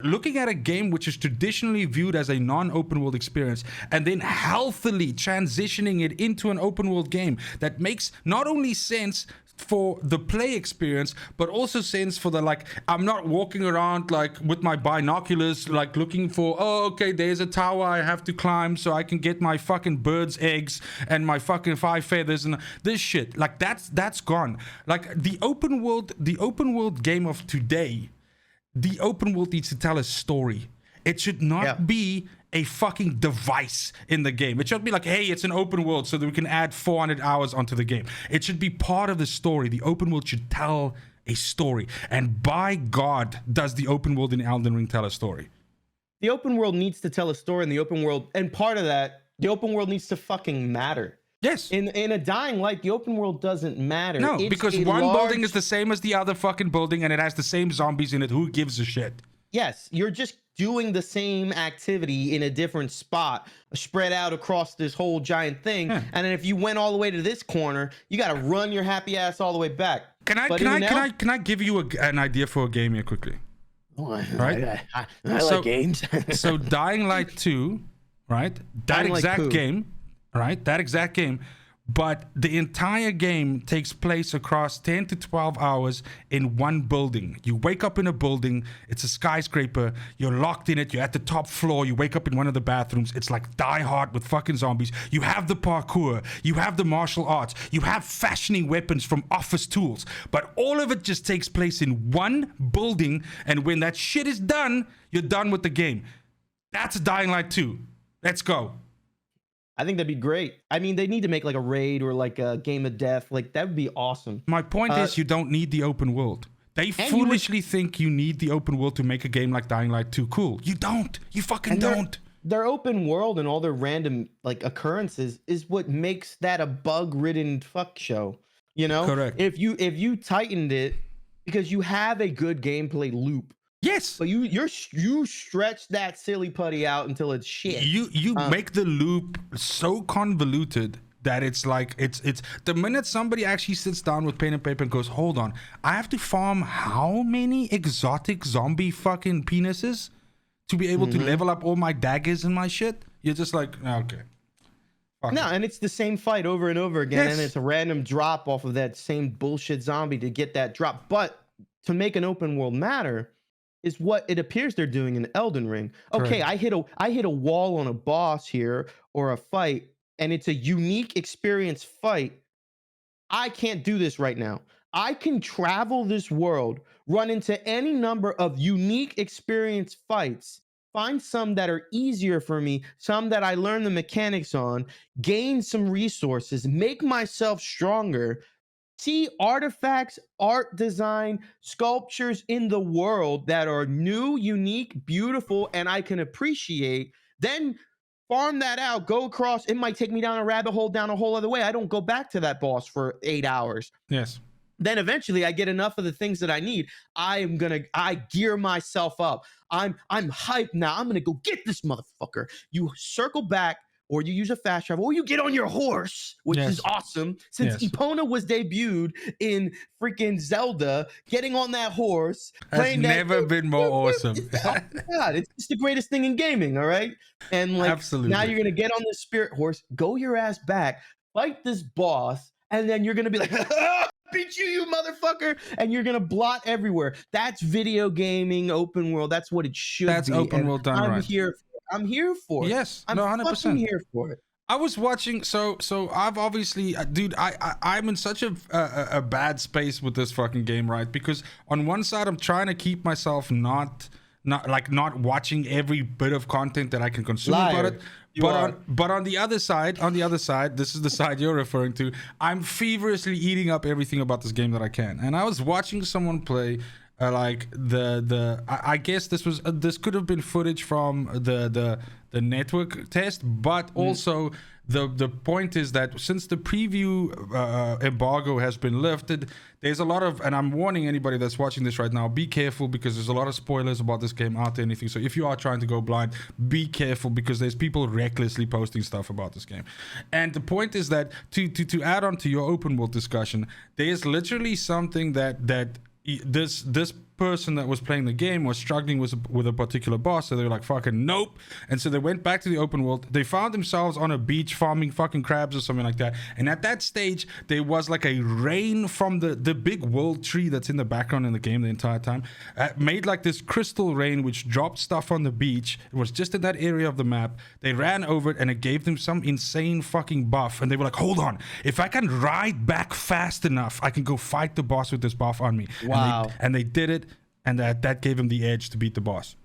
looking at a game which is traditionally viewed as a non-open world experience and then healthily transitioning it into an open world game that makes not only sense for the play experience but also sense for the, like, I'm not walking around like with my binoculars like looking for, oh okay, there's a tower I have to climb so I can get my fucking bird's eggs and my fucking 5 feathers and this shit. Like that's gone. Like the open world game of today, the open world needs to tell a story. It should not be a fucking device in the game. It should be like, hey, it's an open world so that we can add 400 hours onto the game. It should be part of the story. The open world should tell a story. And by God, does the open world in Elden Ring tell a story? The open world needs to tell a story in the open world. And part of that, the open world needs to fucking matter. Yes. In a Dying Light, the open world doesn't matter. No, it's because one building is the same as the other fucking building and it has the same zombies in it. Who gives a shit? Yes, you're just doing the same activity in a different spot, spread out across this whole giant thing. And then if you went all the way to this corner, you got to run your happy ass all the way back. Can I give you an idea for a game here quickly? Oh, right? I like games. So Dying Light 2, right? That exact game, right? That exact game. But the entire game takes place across 10 to 12 hours in one building. You wake up in a building, it's a skyscraper, you're locked in it, you're at the top floor, you wake up in one of the bathrooms, it's like Die Hard with fucking zombies. You have the parkour, you have the martial arts, you have fashioning weapons from office tools, but all of it just takes place in one building, and when that shit is done, you're done with the game. That's Dying Light 2. Let's go. I think that'd be great. I mean, they need to make like a raid or like a game of death. Like that would be awesome. My point is, you don't need the open world. They foolishly think you need the open world to make a game like Dying Light 2 cool. You don't. You fucking don't. Their open world and all their random like occurrences is what makes that a bug-ridden fuck show. You know? Correct. If you tightened it, because you have a good gameplay loop. Yes, but you stretch that silly putty out until it's shit. You make the loop so convoluted that it's like it's the minute somebody actually sits down with pen and paper and goes, hold on, I have to farm how many exotic zombie fucking penises to be able to level up all my daggers and my shit? You're just like, okay. No, and it's the same fight over and over again, and it's a random drop off of that same bullshit zombie to get that drop. But to make an open world matter is what it appears they're doing in Elden Ring. Okay, I hit a wall on a boss here or a fight, and it's a unique experience fight. I can't do this right now. I can travel this world, run into any number of unique experience fights, find some that are easier for me, some that I learn the mechanics on, gain some resources, make myself stronger, see artifacts, art design, sculptures in the world that are new, unique, beautiful, and I can appreciate. Then farm that out, go across. It might take me down a rabbit hole, down a whole other way. I don't go back to that boss for 8 hours. Yes. Then eventually I get enough of the things that I need. I gear myself up. I'm hyped now. I'm gonna go get this motherfucker. You circle back, or you use a fast travel, or you get on your horse, which is awesome. Since Epona was debuted in freaking Zelda, getting on that horse, has never been more awesome. Oh God, it's the greatest thing in gaming, all right? And like, absolutely. Now you're gonna get on this spirit horse, go your ass back, fight this boss, and then you're gonna be like, beat you motherfucker, and you're gonna blot everywhere. That's video gaming, open world. That's what it should be. That's open world done right. I'm here for it. Yes, I'm 100% here for it. I was watching, so I've obviously, dude, I'm in such a bad space with this fucking game, right? Because on one side, I'm trying to keep myself not watching every bit of content that I can consume about it. But on the other side, this is the side you're referring to, I'm feverishly eating up everything about this game that I can. And I was watching someone play. Like I guess this could have been footage from the network test, but also the point is that since the preview embargo has been lifted, there's a lot of, and I'm warning anybody that's watching this right now, be careful because there's a lot of spoilers about this game out there, anything. So if you are trying to go blind, be careful because there's people recklessly posting stuff about this game. And the point is that to add on to your open world discussion, there's literally something that this person that was playing the game was struggling with a particular boss, so they were like, fucking nope. And so they went back to the open world. They found themselves on a beach farming fucking crabs or something like that. And at that stage, there was like a rain from the big world tree that's in the background in the game the entire time. Made like this crystal rain which dropped stuff on the beach. It was just in that area of the map. They ran over it and it gave them some insane fucking buff. And they were like, hold on, if I can ride back fast enough, I can go fight the boss with this buff on me. Wow. And they did it, and that gave him the edge to beat the boss.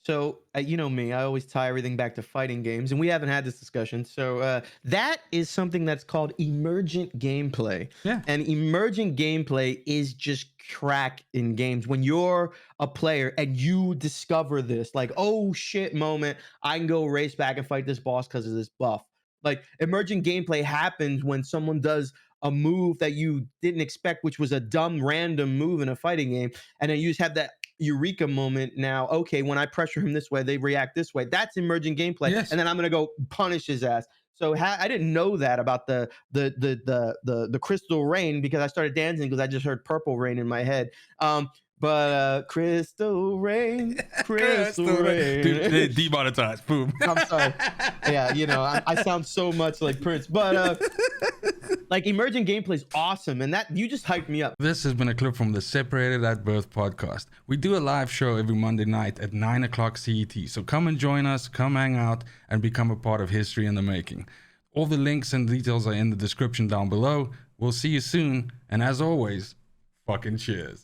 So, you know me, I always tie everything back to fighting games, and we haven't had this discussion. So that is something that's called emergent gameplay. Yeah. And emergent gameplay is just crack in games. When you're a player and you discover this, like, oh shit moment, I can go race back and fight this boss because of this buff. Like, emergent gameplay happens when someone does a move that you didn't expect, which was a dumb random move in a fighting game, and then you just have that eureka moment. Now, okay, when I pressure him this way, they react this way. That's emergent gameplay. Yes. And then I'm gonna go punish his ass. So I didn't know that about the crystal rain, because I started dancing because I just heard purple rain in my head. But crystal rain, crystal rain. Dude, demonetized. Boom. I'm sorry. Yeah, you know, I sound so much like Prince, but like, emergent gameplay is awesome, and that you just hyped me up. This has been a clip from the Separated at Birth podcast. We do a live show every Monday night at 9 o'clock CET. So come and join us, come hang out, and become a part of history in the making. All the links and details are in the description down below. We'll see you soon, and as always, fucking cheers.